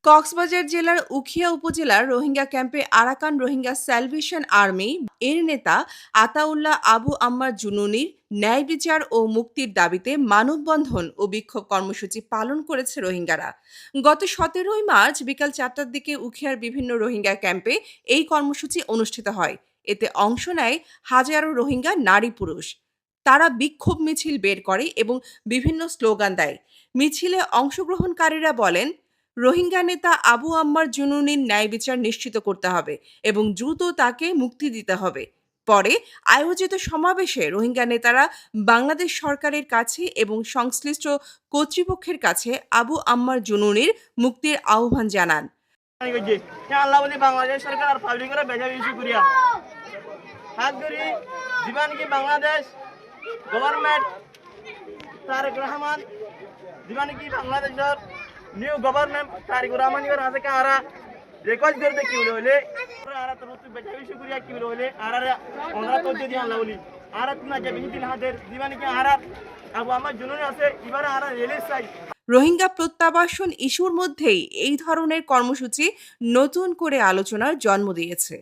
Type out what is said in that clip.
কক্সবাজার জেলার উখিয়া উপজেলার রোহিঙ্গা ক্যাম্পে আরাকান রোহিঙ্গা স্যালভেশন আর্মি এর নেতা আতাউল্লাহ আবু আম্মার জুনুনির ন্যায় বিচার ও মুক্তির দাবিতে মানববন্ধন ও বিক্ষোভ কর্মসূচি পালন করেছে রোহিঙ্গারা। গত ১৭ই মার্চ বিকাল ৪টার দিকে উখিয়ার বিভিন্ন রোহিঙ্গা ক্যাম্পে এই কর্মসূচি অনুষ্ঠিত হয়। এতে অংশ নেয় হাজারো রোহিঙ্গা নারী পুরুষ। তারা বিক্ষোভ মিছিল বের করে এবং বিভিন্ন স্লোগান দেয়। মিছিলে অংশগ্রহণকারীরা বলেন, রোহিঙ্গা নেতা আবু আম্মার জুনুনির ন্যায় বিচার নিশ্চিত করতে হবে এবং দ্রুত তাকে মুক্তি দিতে হবে। পরে আয়োজিত সমাবেশে রোহিঙ্গা নেতারা বাংলাদেশ সরকারের কাছে এবং সংশ্লিষ্ট কর্তৃপক্ষের কাছে আবু আম্মার জুনুনির মুক্তির আহ্বান জানান। বাংলাদেশ সরকার আর পাবলিকের বেজা ইস্যু করিয়া হাত ধরি জীবন কি বাংলাদেশ গভর্নমেন্ট তারেক রহমান জীবন কি বাংলাদেশের নিউ গভর্নমেন্ট তারেক রহমান এর হাতে কারা রেকর্ড করতে কি হলে আরা তো বেজা ইস্যু করিয়া কি হলে আরা ওরা তো যদি আল্লাহ বলি আরা তুমি যে বেশি দিন হাতের জীবন কি আরা আবু আমার জুনুনি আছে এবারে আরা রিলিজ চাই। রোহিঙ্গা প্রত্যাবাসন ইস্যুর মধ্যেই এই ধরনের কর্মসূচি নতুন করে আলোচনার জন্ম দিয়েছে।